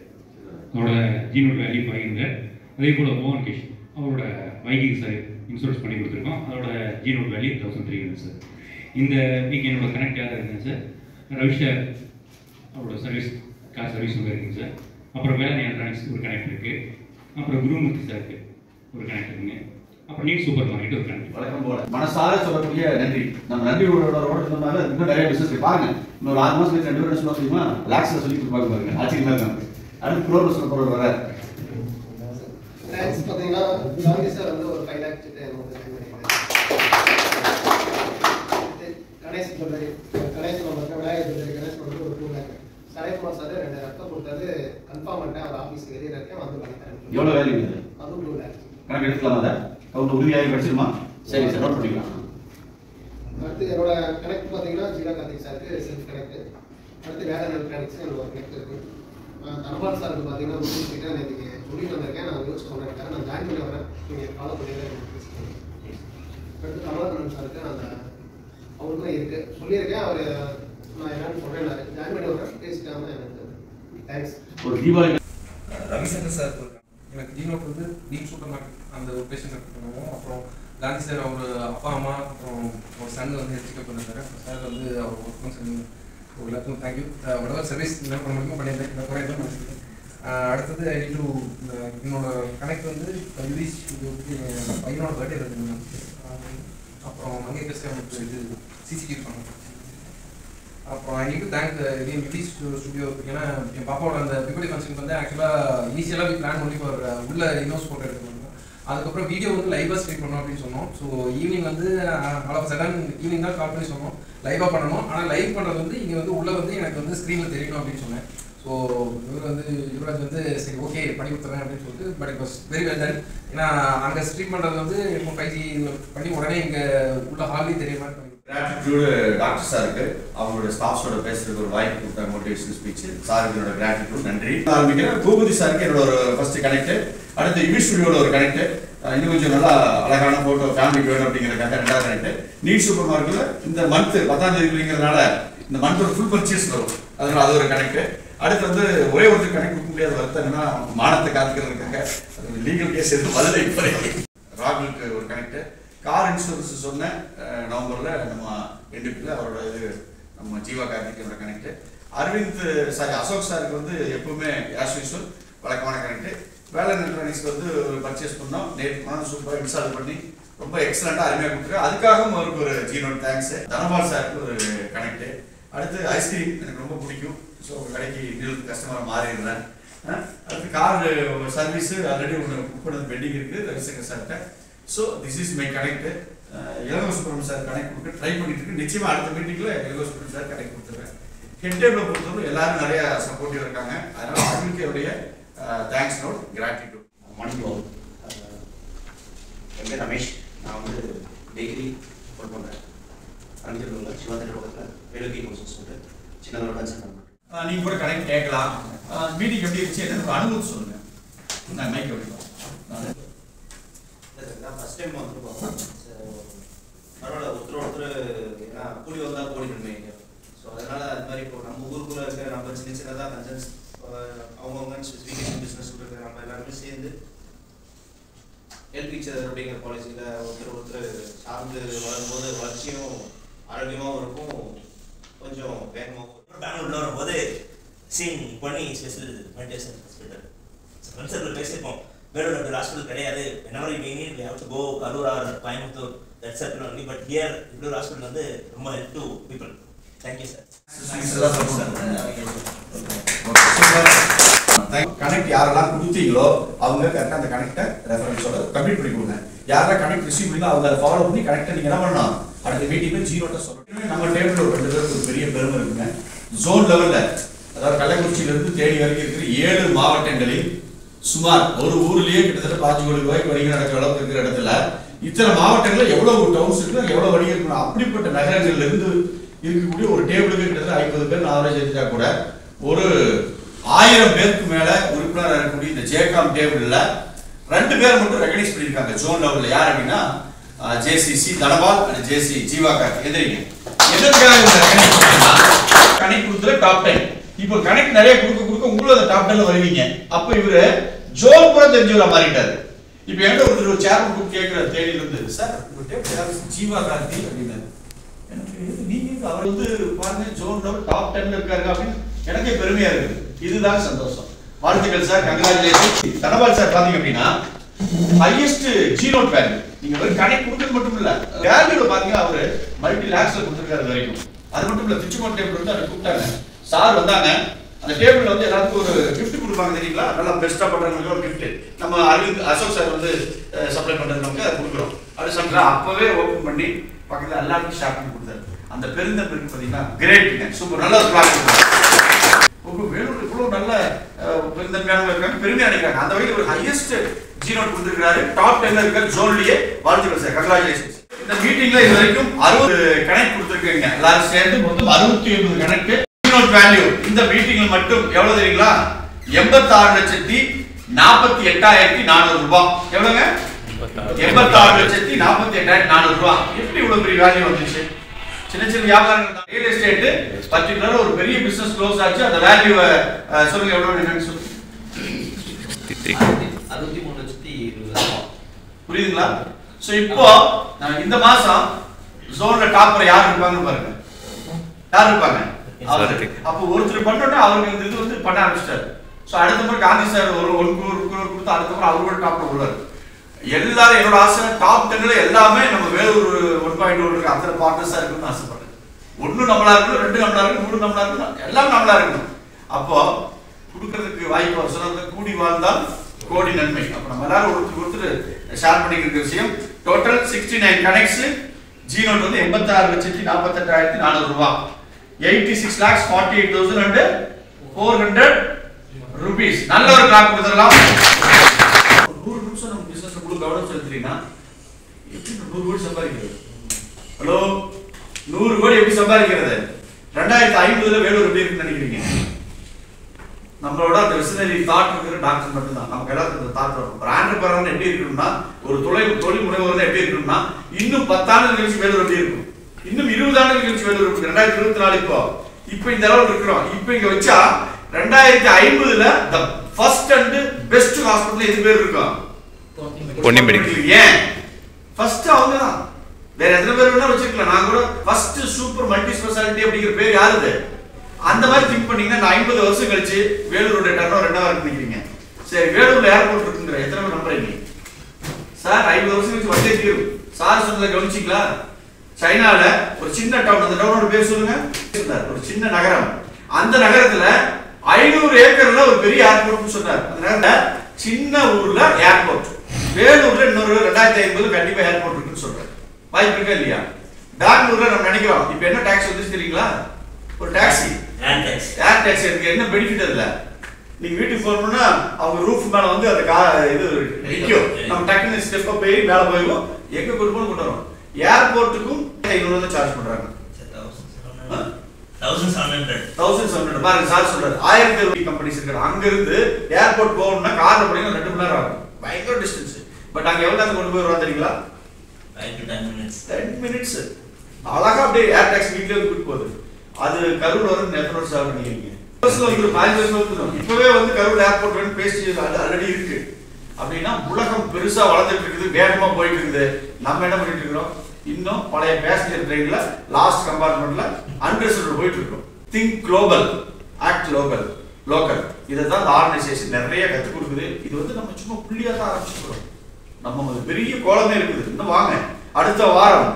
அவரோட ஜி நோட் வேல்யூ 500. அதே போல் ஓவன் கேஷ் அவரோட வைக்கிங் சார் இன்சூரன்ஸ் பண்ணி கொடுத்துருக்கோம். அதோட ஜி நோட் வேல்யூ 1300 சார். இந்த வீக் என்னோட கனெக்ட் யாராக இருக்குங்க சார்? ரவி சார் அவரோட சர்வீஸ் கார் சர்வீஸ் வந்து இருக்குங்க சார். அப்புறம் வேலை எலக்ட்ரானிக்ஸ் ஒரு கனெக்ட் இருக்குது. அப்புறம் குருமூர்த்தி சாருக்கு ஒரு கனெக்ட் இருக்குங்க. அப்புறம் நீட் சூப்பர் மார்க்கெட் ஒரு கனெக்ட். வழக்கம் போல மனசார சொல்லக்கூடிய நன்றி. நம்ம நன்றி ஓடுறதுனால இன்னும் நிறைய பிசினஸ் பாருங்க. இன்னொரு 6 மாசம் 2 வருஷம் சொல்ல முடியுமா? லாக்ஸ்ல சொல்லி கொடுப்பாங்க பாருங்க. ஆச்சரியமா இருக்கு. அடுத்து க்ரோர் சொல்ல போற வர தேங்க்ஸ். பார்த்தீங்கன்னா காந்தி சார் வந்து ஒரு 5 லேக் கிட்ட கணேஷ் ஜுவல்லரி, கணேஷ் நம்ம விநாயகர் ஜுவல்லரி கணேஷ் வந்து ஒரு 2 லேக். சரத்குமார் சார் 2 ரத்தம் கொடுத்தாரு. கன்ஃபார்ம் பண்ணிட்டேன். அவர் ஆஃபீஸ்க்கு வெளியே இருக்கேன், வந்து பண்ணித்தரேன். எவ்வளவு வேல்யூ இது? அதுவும் 2 லேக். கணக்கு எடுத்துக்கலாமா? அதை கவுண்ட் உறுதியாகி படிச்சிருமா? சரி சார், நோட் பண்ணிக்கலாம். அடுத்து என்னோட கனெக்ட் பார்த்தீங்கன்னா ஜீவா கார்த்திக் சாருக்கு செல்ஃப் கனெக்ட். அடுத்து வேற எலக்ட்ரானிக்ஸ் என்னோட கனெக்ட் இருக்கு. தனபால் சாருக்கு பார்த்தீங்கன்னா கிட்ட நேற்றுக்கு சொல்லிட்டு வந்திருக்கேன். நான் யூஸ் பண்ணுறேன். நான் ஜாயின் பண்ணி வரேன். நீங்கள் ஃபாலோ பண்ணிடுறேன். அடுத்து கமலக்கண்ணன் சாருக்கு அந்த அவருக்கும் இருக்கு சொல்லியிருக்கேன். அவர் நான் என்னன்னு சொல்கிறேன். ஜாயின் பண்ணி வரேன். பேசிட்டாங்க. எனக்கு தேங்க்ஸ். ஒரு தீபாவளி ரவிசங்கர் சார் எனக்கு ஜி நோட் வந்து டீப் சூப்பர் மார்க்கெட் அந்த ஒரு பேஷன் பண்ணுவோம். அப்புறம் காந்தி சார் அவர் அப்பா அம்மா அப்புறம் ஒரு சன் வந்து ஹெல்த் பண்ணிருக்காரு. சார் வந்து அவர் ஒர்க்கும் சரி எல்லாத்துக்கும் தேங்க்யூ. உடனே சர்வீஸ் என்ன பண்ண முடியுமோ பண்ணியிருந்தேன். இந்த குறைய தான் பண்ணியிருக்கேன். அடுத்தது ஐடு என்னோட கனெக்ட் வந்து யூரிஸ் பையனோட பர்த்டே இருக்குங்க. அப்புறம் மங்கை பேசுகிறேன் இது சிசிடிவி பண்ணேன். அப்புறம் I need to thank again Yuri's studio. ஏன்னா என் பாப்பாவோட அந்த பிபடி ஃபங்க்ஷன் வந்து ஆக்சுவலாக இனிஷியலாக வி பிளான் பண்ணி ஃபார் உள்ள இன்வெஸ்ட் போட்டோ எடுக்கணும். அதுக்கப்புறம் வீடியோ வந்து லைவாக ஸ்ட்ரீம் பண்ணோம் அப்படின்னு சொன்னோம். ஸோ ஈவினிங் வந்து ஆல் ஆஃப் சடன் ஈவினிங் தான் கால் பண்ணி சொன்னோம் லைவாக பண்ணணும். ஆனால் லைவ் பண்ணுறது வந்து இங்கே வந்து உள்ளே வந்து எனக்கு வந்து ஸ்க்ரீனில் தெரியணும் அப்படின்னு சொன்னேன். ஸோ இவர் வந்து யுவராஜ் வந்து சரி ஓகே பண்ணி கொடுத்துறேன் அப்படின்னு சொல்லிட்டு but it was very well done. ஏன்னா அங்கே ஸ்ட்ரீம் பண்ணுறது வந்து இப்போ 5G பண்ணி உடனே இங்கே உள்ள ஹாலே தெரிய மாதிரி கிராட்டிடியூடு டாக்டர் சாருக்கு அவங்களோட ஸ்டாஃப்ஸோட பேசுறதுக்கு ஒரு வாய்ப்பு கொடுத்த மோட்டிவேஷன் ஸ்பீச் சாருக்கு என்னோட கிராட்டிடியூட் நன்றி. ஆரம்பிக்கிறேன். பூபதி சாருக்கு என்னோட ஒரு ஃபர்ஸ்ட் கனெக்ட். அடுத்து யூவி ஸ்டுடியோவில் ஒரு கனெக்ட். இன்னும் கொஞ்சம் நல்லா அழகான போட்டோ ஃபேமிலிக்கு வேணும் அப்படிங்கிறதுக்காக 2வது கனெக்ட். நீட் சூப்பர் மார்க்கெட்ல இந்த மந்த் 10ஆம் தேதிங்கிறதுனால இந்த மந்த் ஒரு ஃபுல் பர்ச்சேஸ் வரும். அதனால அது ஒரு கனெக்ட். அடுத்து வந்து ஒரே ஒருத்தர் கனெக்ட் கொடுக்க முடியாத வருத்தம் என்னன்னா மானத்தை காத்துக்கிறதுக்காக லீகல் கேஸ் எதுவும் வரல. இப்போதைக்கு ராகுலுக்கு ஒரு கனெக்ட். கார் இன்சூரன்ஸ் சொன்ன நவம்பர்ல நம்ம எண்டுக்குள்ள அவரோட இது நம்ம ஜீவா கார்த்திகோட கனெக்ட். அரவிந்த் சாரி அசோக் சாருக்கு வந்து எப்பவுமே ஆஸ் யூசுவல் வழக்கமான கனெக்ட். வேலை எலக்ட்ரானிக்ஸ்க்கு வந்து பர்ச்சேஸ் பண்ணோம். நேற்று சூப்பராக இன்ஸ்டால் பண்ணி ரொம்ப எக்ஸலண்டாக அருமையாக கொடுத்துருக்கேன். அதுக்காகவும் அவருக்கு ஒரு ஜீனோட் தேங்க்ஸ். தனபால் சாருக்கு ஒரு கனெக்ட். அடுத்து ஐஸ்கிரீம் எனக்கு ரொம்ப பிடிக்கும். ஸோ உங்கள் கடைக்கு இன்னொரு கஸ்டமராக மாறிடுறேன். அடுத்து கார் சர்வீஸ் ஆல்ரெடி ஒன்று புக் பண்ணது பெண்டிங் இருக்குது ரவிசங்கர் சார்கிட்ட. So this is my connect. Ilango Subramaniam sir connect கொடுக்க ட்ரை பண்ணிட்டு இருக்கு. நிச்சயமாக அடுத்த மீட்டிங்கில் இளங்கோ சுப்ரமணியம் சார் கனெக்ட் கொடுத்துருவேன். ஹெட் டேபிளை பொறுத்தவரை எல்லாரும் நிறைய சப்போர்ட்டிவ் இருக்காங்க. அதனால அவங்களுக்கு என்னுடைய தேங்க்ஸ் நோட் கிராட்டிடியூட். மார்னிங். என் பேர் ரமேஷ். நான் வந்து டிகிரி ஒர்க் பண்ணுறேன். அஞ்சிருக்கோங்க சிவா தேட்டர் பக்கத்தில் வேலுக்கி கோர்சஸ் சொல்லிட்டு சின்னதோட கன்சல்ட் பண்ணுறேன். நீங்கள் கூட கனெக்ட் கேட்கலாம். மீட்டிங் எப்படி இருந்துச்சு என்ன அனுபவம் சொல்லுங்கள். நான் மைக் எப்படி நான் ஃபஸ்ட் டைம் வந்துட்டு பார்த்தேன். அதனால ஒருத்தர் ஏன்னா கூடி வந்தால் கோடி நன்மை. ஸோ அதனால அது மாதிரி இப்போ நம்ம ஊருக்குள்ள இருக்கிற நம்ம சின்ன சின்னதாக கன்சர்ன்ஸ் அவங்கவுங்க ஸ்பெசிஃபிகேஷன் பிஸ்னஸ் இருக்கிற நம்ம எல்லாருமே சேர்ந்து ஹெல்த் ஈச்சர் அப்படிங்கிற பாலிசியில் ஒருத்தர் சார்ந்து வரும்போது வளர்ச்சியும் ஆரோக்கியமாகவும் இருக்கும், கொஞ்சம் வேகமாகவும். பெங்களூர்ல வரும்போது சீன் பண்ணி ஸ்பெஷல் மெடிடேஷன் ஹாஸ்பிட்டல் கன்சர்ட்டில் பேசியிருப்போம். வேலூர் அப்படி ஹாஸ்பிட்டல் கிடையாது. whenever you need we have to go Karur or Coimbatore, that's it only. But here Vellore hospital வந்து ரொம்ப help to people. Thank you sir. Connect யாரெல்லாம் கொடுத்தீங்களோ அவங்க கரெக்டாக அந்த கனெக்டை ரெஃபரன்ஸோட கம்ப்ளீட் பண்ணி கொடுங்க. யாரெல்லாம் கனெக்ட் ரிசீவ் பண்ணீங்களோ அவங்க அதை ஃபாலோ பண்ணி கனெக்டை நீங்கள் என்ன பண்ணணும், அடுத்த மீட்டிங்கில் ஜீரோட்ட சொல்லணும். நம்ம டேபிள் ஒரு 2 பேருக்கு ஒரு பெரிய பெருமை இருக்குங்க. ஜோன் லெவலில், அதாவது கள்ளக்குறிச்சியிலிருந்து தேனி வரைக்கும் இருக்கிற 7 மாவட்டங்களில் சுமார் ஒரு ஊர்லேயே கிட்டத்தட்ட 5 கோடி ரூபாய்க்கு வணிகம் நடக்கிற அளவுக்கு இருக்கிற இடத்துல இத்தனை மாவட்டங்களில் எவ்வளவு டவுன்ஸ் இருக்கு, எவ்வளவு வணிகம் இருக்கணும், அப்படிப்பட்ட நகரங்கள்ல இருந்து இருக்கக்கூடிய ஒரு டேபிளுக்கு கிட்டத்தட்ட 50 பேர் ஆவரேஜ் எடுத்தா கூட ஒரு 1000 பேருக்கு மேல உறுப்பினர் இருக்கக்கூடிய இந்த ஜேகாம் டேபிள்ல 2 பேர் மட்டும் ரெகனைஸ் பண்ணியிருக்காங்க ஜோன் லெவல்ல. யார் அப்படின்னா JCC Dhanapal and JC Jeeva Karthi எதிரிங்க. கனெக்ட் கொடுத்துல டாப் 10. இப்போ கனெக்ட் நிறைய கொடுக்க உங்களும் அந்த டாப் 10ல வருவீங்க. அப்ப இவரு ஜோன் கூட தெரிஞ்சவரா மாறிட்டாரு. இப்போ என்கிட்ட ஒரு சேர்மன் கூப்பிட்டு கேட்கிற தேனியில இருந்து, சார் உங்க டேபிள் ஜீவா கார்த்தி அப்படின்னு எனக்கு நீங்க அவர் வந்து பாருங்க ஜோன் லெவல் டாப் 10ல இருக்காரு அப்படின்னு எனக்கே பெருமையா இருக்கு. இதுதான் சந்தோஷம். வாழ்த்துக்கள் சார், கங்க்ராச்சுலேஷன். தனபால் சார் பாத்தீங்க அப்படின்னா ஹையஸ்ட் ஜீரோட் வேல்யூ. நீங்க வெறும் கனெக்ட் கொடுத்தது மட்டும் இல்ல, வேல்யூல பாத்தீங்க அவரு மல்டி லாக்ஸ்ல கொடுத்திருக்காரு வரைக்கும். அது மட்டும் இல்ல, திருச்சிக்கோட்டை டேபிள் வந்து அதை கூப்பிட்டாங்க, சார் வந்தாங்க. அந்த டேபிள்ல வந்து எல்லாருக்கும் ஒரு கிஃப்ட் கொடுப்பாங்க தெரியுங்களா, நல்லா பெஸ்டா பண்றவங்களுக்கு ஒரு கிஃப்ட். நம்ம அரவிந்த் அசோக் சார் வந்து சப்ளை பண்றது நமக்கு அதை கொடுக்குறோம். அது சம்டா அப்பவே ஓபன் பண்ணி பக்கத்துல எல்லாருக்கும் ஷேர் பண்ணி கொடுத்தாரு. அந்த பெருந்தன்மை இருக்கு பாத்தீங்கன்னா, கிரேட்ங்க, சூப்பர், நல்ல கிளாஸ். வேலூர் இவ்வளவு நல்ல பெருந்தன்மையானவங்க இருக்காங்க, பெருமையா நினைக்கிறாங்க. அந்த வகையில் ஒரு ஹையஸ்ட் ஜீரோட் கொடுத்திருக்காரு, டாப் 10ல இருக்க ஜோன்லயே. வாழ்த்துக்கள் சார், கங்க்ராச்சுலேஷன். இந்த மீட்டிங்ல இது வரைக்கும் 60 கனெக்ட் கொடுத்திருக்கீங்க. எல்லாரும் சேர்ந்து மொத்தம் 69 கனெக்ட். ஜீரோட் வேல்யூ இந்த மீட்டிங்ல மட்டும் எவ்வளவு தெரியுங்களா, 86,48,400 ரூபாய். எவ்வளவுங்க? 86,48,400 ரூபாய். எப்படி இவ்வளவு பெரிய வேல்யூ வந்துச்சு? சின்ன சின்ன வியாபாரங்கள் தான். ரியல் எஸ்டேட் பர்టిక్యులர் ஒரு பெரிய பிசினஸ் க்ளோஸ் ஆச்சு. அந்த வேல்யூ சொல்லுங்க, எவ்வளவு என்னன்னு சொல்லுங்க. 63,20,000. புரியுதுங்களா? சோ இப்போ இந்த மாசம் ஜோன்ல டாப்பர் யார் இருப்பாங்கன்னு பாருங்க. யார் இருப்பாங்க? அப்போ ஒருத்தர் பண்ணோம்னா அவருக்கு இந்த இது வந்து பண்ண ஆரம்பிச்சிட்டாரு. சோ அடுத்த முறை காந்தி சார் ஒரு 1 crore கொடுத்து அடுத்த முறை அவரோட டாப்ல உள்ளாரு. எல்லாரும் என்னோட ஆசை டாப் 10ல எல்லாமே நம்ம வேலூர் 1.1 இருக்கு அத்தனை பார்ட்னர்ஸா இருக்கணும்னு ஆசைப்படுறேன். 1 நம்மளா இருக்கணும், 2 நம்மளா இருக்கணும், 3 நம்மளா இருக்கணும், எல்லாம் நம்மளா இருக்கணும். அப்போ கொடுக்கறதுக்கு வாய்ப்பு சொன்னது கூடி வாழ்ந்தால் கோடி நன்மை. அப்ப நம்ம எல்லாரும் ஒருத்தர் ஷேர் பண்ணிக்கிற விஷயம். Total 69 connects. ஜீனோட் வந்து 86,48,400 ரூபாய். 86,48,400 rupees. நல்ல ஒரு கிளாப் கொடுத்துடலாம். 100 நிமிஷம் நம்ம பிசினஸ் முழு கவனம் செலுத்துறீங்கன்னா எப்படி 100 கோடி சம்பாதிக்கிறது? ஹலோ, 100 கோடி எப்படி சம்பாதிக்கிறது? 2050ல வேலூர் எப்படி இருக்குன்னு நினைக்கிறீங்க? நம்மளோட அந்த விசனரி தாட் இருக்கிற டாக்டர் மட்டும்தான். நமக்கு எல்லாத்துக்கும் அந்த தாட் வரும். ஒரு ஆண்டர்பிரனர் எப்படி இருக்கணும்னா, ஒரு தொழில் முனைவோர் எப்படி இருக்கணும்னா, இன்னும் 10 ஆண்டுகள் கழிச்சு வேலூர் எப்படி இருக்கும், இன்னும் 20 ஆண்டுகள் கழிச்சு வேலூர் இருக்கும். 2024 இப்போ இந்த அளவுக்கு இருக்கிறோம். இப்போ இங்க வச்சா 2050ல the first and best hospital எது பேர் இருக்கும்? பொன்னி மெடிக்கல். ஏன் ஃபர்ஸ்ட் அவங்க தான். வேற எத்தனை பேர் வேணா வச்சிருக்கலாம். நான் கூட ஃபர்ஸ்ட் சூப்பர் மல்டி ஸ்பெஷாலிட்டி அப்படிங்கிற பேர் யாருது? அந்த மாதிரி திங்க் பண்ணீங்கன்னா 50 வருஷம் கழிச்சு வேலூரோட டர்னோவர் என்னவா இருக்கு நினைக்கிறீங்க? சரி, வேலூர்ல ஏர்போர்ட் இருக்குங்கிற எத்தனை பேர் நம்புறீங்க? சார் 50 வருஷம் கழிச்சு வந்தே தீரும். சார் சொன்னதை கவனிச்சிங்களா? சைனால ஒரு சின்ன டவுன், அந்த டவுனோட பேர் சொல்லுங்க. ஒரு சின்ன நகரம். அந்த நகரத்துல 500 ஏக்கர்ல ஒரு பெரிய ஏர்போர்ட் சொன்னார். அந்த நகரத்துல சின்ன ஊர்ல ஏர்போர்ட். வேலூர்ல இன்னொரு 2050 கண்டிப்பா ஏர்போர்ட் இருக்குன்னு சொல்றாரு. வாய்ப்பு இருக்கா இல்லையா? பெங்களூர்ல நம்ம நினைக்கிறோம் இப்ப என்ன டாக்ஸ் வந்துச்சு தெரியுங்களா? ஒரு டாக்ஸி, ஏர் டாக்ஸி. அதுக்கு என்ன பெனிஃபிட் இல்ல. நீங்க வீட்டுக்கு போறோம்னா அவங்க ரூஃப் மேல வந்து அந்த இது நிக்கும். நம்ம டக்குனு ஸ்டெப்பா போய் மேல போயிடும். எங்க கொண்டு போய் கொண்டு வரோம். ஏர்போர்ட்டுக்கும் 500 தான் சார்ஜ் பண்றாங்க. 1700 பாருங்க. சார் சொல்றாரு 1000 கம்பெனிஸ் இருக்கு. அங்க இருந்து ஏர்போர்ட் போகணும்னா கார்ல போறீங்கன்னா 2 மணி நேரம் ஆகும். பயங்கர டிஸ்டன்ஸ். பட் அங்க எவ்வளவு நேரம் கொண்டு போய் வருவாங்க தெரியுங்களா? 5 to 10 minutes. 10 minutes. அழகா அப்படியே ஏர் டாக்ஸி வீட்லயே வந்து கூட்டு போகுது. அது கரூர் வரும் எத்தனை வருஷம் ஆகும் நினைக்கிறீங்க? பஸ்ல வந்து 5 வருஷம் வந்துடும். இப்பவே வந்து கரூர் ஏர்போர்ட் வந்து பேசி ஆல்ரெடி இருக்கு. அப்படின்னா உலகம் பெருசா வளர்ந்துட்டு இருக்குது, வேகமா போயிட்டு இருக்குது. நம்ம என்ன பண்ணிட்டு இருக்கிறோம்? இன்னும் பழைய பேசஞ்சர் ட்ரெயின்ல லாஸ்ட் கம்பார்ட்மெண்ட்ல அன்ரிசர்வ்டு போயிட்டு இருக்கோம். Think global, act local, local. இதை தான் இந்த ஆர்கனைசேஷன் நிறைய கற்றுக் கொடுக்குது. இது வந்து நம்ம சும்மா புள்ளியா தான் ஆரம்பிச்சுக்கிறோம். நம்ம பெரிய கோலமே இருக்குது. இன்னும் வாங்க, அடுத்த வாரம்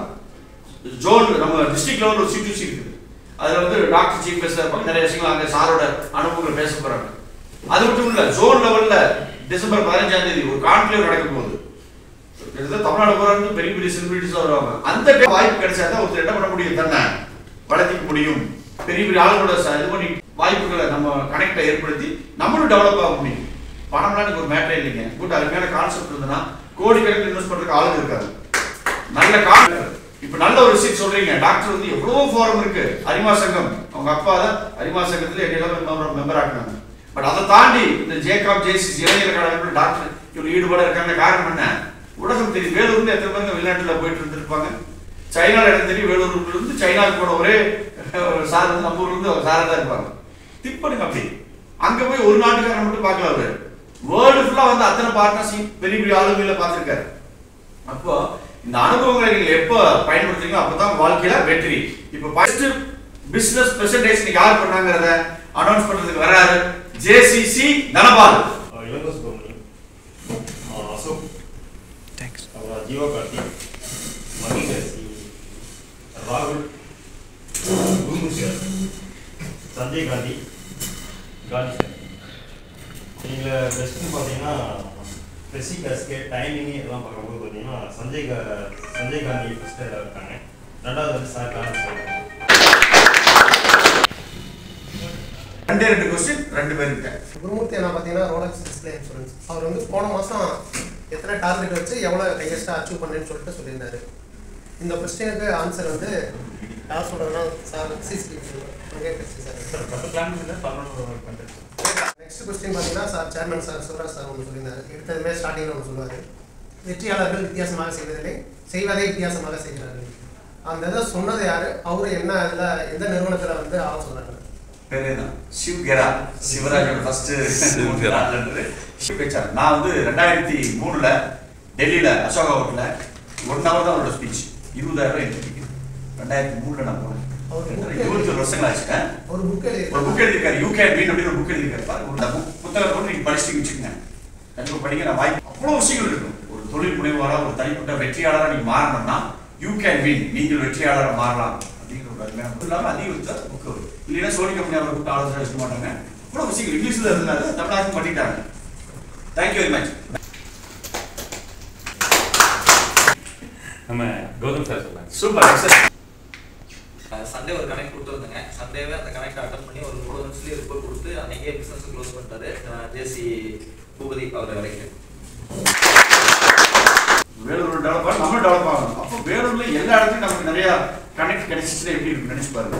ஜோன் நம்ம டிஸ்ட்ரிக்ட் லெவலில் ஒரு C2C இருக்குது. அதில் வந்து டாக்டர் சீஃப் கெஸ்டாக இருப்பாங்க. நிறைய விஷயங்கள் அங்கே சாரோட அனுபவங்களை பேச போகிறாங்க. அது மட்டும் இல்லை, ஜோன் லெவலில் டிசம்பர் 15ஆம் தேதி ஒரு கான்க்ளேவ் நடக்க போகுது. தமிழ்நாடு பூரா இருந்து பெரிய பெரிய செலிபிரிட்டிஸாக வருவாங்க. அந்த வாய்ப்பு கிடைச்சா தான் ஒருத்தர் என்ன பண்ண முடியும், தன்னை வளர்த்திக்க முடியும். பெரிய பெரிய ஆளுங்களோட இது பண்ணி வாய்ப்புகளை நம்ம கனெக்டை ஏற்படுத்தி நம்மளும் டெவலப் ஆக முடியும். பணம்லாம் ஒரு மேட்டரே இல்லைங்க. கூட்ட அருமையான கான்செப்ட் இருந்ததுன்னா கோடிக்கணக்கில் இன்வெஸ்ட் பண்ணுறதுக்கு ஆளுங்க இருக்காது. நல்ல கான்செப்ட். இப்போ நல்ல ஒரு விஷயம் சொல்றீங்க. டாக்டர் வந்து எவ்வளோ ஃபாரம் இருக்கு. அரிமா சங்கம், அவங்க அப்பா தான் அரிமா சங்கத்தில் எல்லாமே மெம்பர் ஆக்குனாங்க. பட் அதை தாண்டி இந்த ஜேகாப் ஜேசிஸ் இளைஞர் கழகத்தில் டாக்டர் இவ்வளோ ஈடுபாடு இருக்காங்க. காரணம் என்ன? உலகம் தெரியும். வேலூர்ல எத்தனை பேருங்க வெளிநாட்டில் போயிட்டு இருந்திருப்பாங்க. சைனாவில் இடம் தெரியும். வேலூர்ல இருந்து சைனாவுக்கு போன ஒரே சார் வந்து நம்ம ஊர்ல இருந்து சாரா தான் இருப்பாங்க. திங்க் பண்ணுங்க. அப்படி அங்க போய் ஒரு நாட்டுக்காரன் மட்டும் பார்க்கல. அவரு வேர்ல்டு ஃபுல்லா வந்து அத்தனை பார்ட்னர்ஷிப் பெரிய பெரிய ஆளுமையில பார்த்திருக்காரு. அப்போ இந்த அனுபவங்களை நீங்க எப்ப பயன்படுத்துறீங்களோ அப்பதான் வாழ்க்கையில வெற்றி. இப்ப ஃபர்ஸ்ட் பிசினஸ் பிரசன்டேஷன் யார் பண்ணாங்கறத அனௌன்ஸ் பண்றதுக்கு வராரு JCC தனபால். இளங்கோ சுப்ரமணியம், அசோக், தேங்க்ஸ், ஜீவா கார்த்திக், மகிந்தர்சி, ராகுல், குருமுஷர், சஞ்சய் காந்தி, காந்தி சார். இதில் பெஸ்ட்டுன்னு பார்த்தீங்கன்னா ஸ்பெசிக் கேஸ்கேட் டைமிங் இதெல்லாம் பார்க்கும்போது பார்த்தீங்கன்னா சஞ்சய் காந்தி ஃபஸ்ட்டு இருக்காங்க. ரெண்டாவது வந்து சார் காந்தி சார். ரெண்டு கொஸ்டின் ரெண்டு பேர் இருக்காங்க. குருமூர்த்தி என்ன பார்த்தீங்கன்னா ரோலக்ஸ் டிஸ்பிளே இன்சூரன்ஸ். அவர் வந்து போன மாதம் எத்தனை டார்கெட் வச்சு எவ்வளோ ஹையஸ்ட்டாக அச்சீவ் பண்ணேன்னு சொல்லிட்டு சொல்லியிருந்தாரு. இந்த கொஸ்டினுக்கு ஆன்சர் வந்து யார் சொல்கிறதுனா சார் சிசிடிவி நெக்ஸ்ட் கொஸ்டின் பார்த்தீங்கன்னா sir chairman sir Shivaraj sir ஒன்று சொல்லியிருந்தாரு. எடுத்ததுமே ஸ்டார்டிங்கில் ஒன்று சொல்லுவார், வெற்றியாளர்கள் வித்தியாசமாக செய்வதை வித்தியாசமாக செய்கிறார்கள். அந்த இதை சொன்னது யார், அவரு என்ன இதில் எந்த நிறுவனத்தில் வந்து ஆள சொல்கிறாங்க? சிவ்கெரா, சிவராஜோட ஃபர்ஸ்ட் சிவ்கெச்சார். நான் வந்து 2003 டெல்லியில் அசோகா ஹோட்டலில் 1 hour தான் அவரோட ஸ்பீச். 20,000 என்ட்ரி. 2003 நான் போனேன். 21 வருஷங்கள் ஆச்சு. ஒரு புக் எழுதியிருக்காரு, யூ கேன் வின் அப்படின்னு ஒரு புக் எழுதியிருக்காரு. இந்த புத்தகம் போட்டு நீங்கள் படிச்சுட்டு வச்சுக்கோங்க. கண்டிப்பாக படிக்கிற வாய்ப்பு அவ்வளோ விஷயங்கள் இருக்கும். ஒரு தொழில் முனைவாளராக ஒரு தனிப்பட்ட வெற்றியாளராக நீங்கள் மாறணும்னா யூ கேன் வின், நீங்கள் வெற்றியாளராக மாறலாம் அப்படிங்கிற ஒரு அருமையான இல்லாமல் அதிக புக்கு வரும். இல்லைன்னா சோனி கம்பெனி அவரை கூப்பிட்டு ஆலோசனை வச்சுக்க மாட்டாங்க. அவ்வளோ விஷயங்கள் இங்கிலீஷில் இருந்தாலும் தமிழாக்கம் பண்ணிட்டாங்க. Thank you very much. நம்ம கௌதம் சார் சொல்லுங்க. Super, excellent. சண்டே ஒரு கனெக்ட் கொடுத்துருந்தேங்க. சண்டேவே அந்த கனெக்ட் அட்டன் பண்ணி ஒரு 3 நிமிஷத்துலேயே ரிப்போர்ட் கொடுத்து அன்றைக்கே பிஸ்னஸ் க்ளோஸ் பண்ணிட்டாரு ஜேசி பூபதி அவர் வரைக்கும். வேலூர் டெவலப் ஆகும், நம்ம டெவலப் ஆகணும். அப்போ வேலூர்ல எல்லா இடத்துலையும் நமக்கு நிறைய கனெக்ட் கிடைச்சிச்சுன்னா எப்படி இருக்கு நினைச்சு பாருங்க.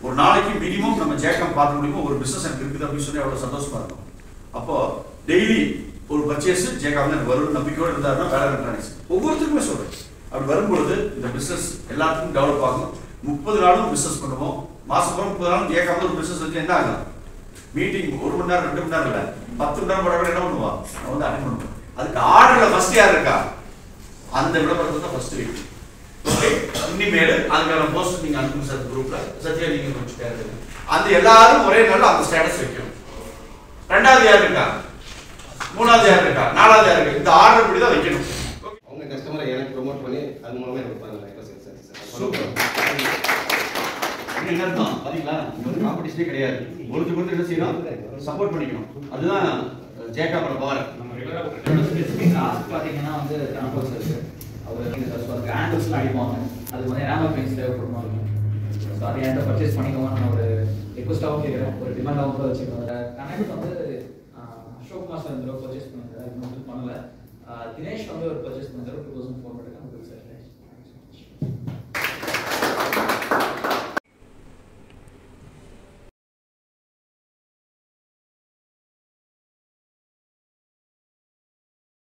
ஒரு நாளைக்கு மினிமம் நம்ம ஜேக்கம் பார்க்க முடியுமோ ஒரு பிசினஸ் எனக்கு இருக்குது அப்படின்னு சொல்லி அவ்வளோ சந்தோஷமா இருக்கும். அப்போ டெய்லி ஒரு பர்ச்சேஸ் ஜேக்காவில் எனக்கு வரும் நம்பிக்கையோடு இருந்தாருன்னா வேலை எலக்ட்ரானிக்ஸ் ஒவ்வொருத்தருக்குமே சொல்றேன். அப்படி வரும்பொழுது இந்த பிசினஸ் எல்லாத்துக்கும் டெவலப் ஆகும். 30 நாளும் பிசினஸ் பண்ணுவோம். மாசம் 30 நாளும் ஜேக்காவில் ஒரு பிசினஸ் வச்சு என்ன ஆகும்? மீட்டிங் 1 மணி நேரம் 2 மணி நேரம் இல்லை 10 மணி நேரம் போட என்ன பண்ணுவான்? நான் வந்து அட்டன் பண்ணுவேன். அதுக்கு ஆர்டர்ல ஃபர்ஸ்ட் யார் இருக்கா? அந்த விளம்பரத்தை தான் ஃபர்ஸ்ட் வீக். ஓகே, இனிமேல் அதுக்கான போஸ்ட் நீங்க அனுப்புங்க சார் குரூப்ல. சத்யா நீங்க முடிச்சுட்டாரு. அந்த எல்லாரும் ஒரே நாள் அந்த ஸ்டேட்டஸ் வைக்கணும். ரெண்டாவது யார் இருக்கா? மூணாவது யார் இருக்கா? நாலாவது யார் இருக்கா? இந்த ஆர்டர் படி தான் வைக்கணும். அவங்க கஸ்டமரை எனக்கு ப்ரோமோட் பண்ணி அது மூலமா எனக்கு பாருங்க. சூப்பர். என்ன அர்த்தம் பாத்தீங்களா? இங்க வந்து காம்படிஷனே கிடையாது. ஒருத்தருக்கு என்ன செய்யணும்? சப்போர்ட் பண்ணிக்கணும். அதுதான் ஜேக்காவோட பவர். நம்ம ரெகுலரா ஸ்பெசிஃபிக் ஆஸ்க் பாத்தீங்கன்னா வந்து கேம்பஸ் இருக்கு. அவர் ஆண்டர்ஸ்லாம் அடிப்பாங்க. அது வந்து ரேமர் பெயின்ஸ் தேவைப்படுமா? ஸோ அதை எந்த பர்ச்சேஸ் பண்ணிக்கோங்க நான் ஒரு ரிக்வஸ்ட்டாகவும் கேட்குறேன், ஒரு டிமாண்டாகவும் கூட வச்சுக்கோங்க. கனெக்ட் வந்து அசோக் மாஸ்டர் இந்த பர்ச்சேஸ் பண்ணியிருந்தாரு, அது மட்டும் பண்ணல. தினேஷ் வந்து ஒரு பர்ச்சேஸ் பண்ணியிருந்தாரு 2400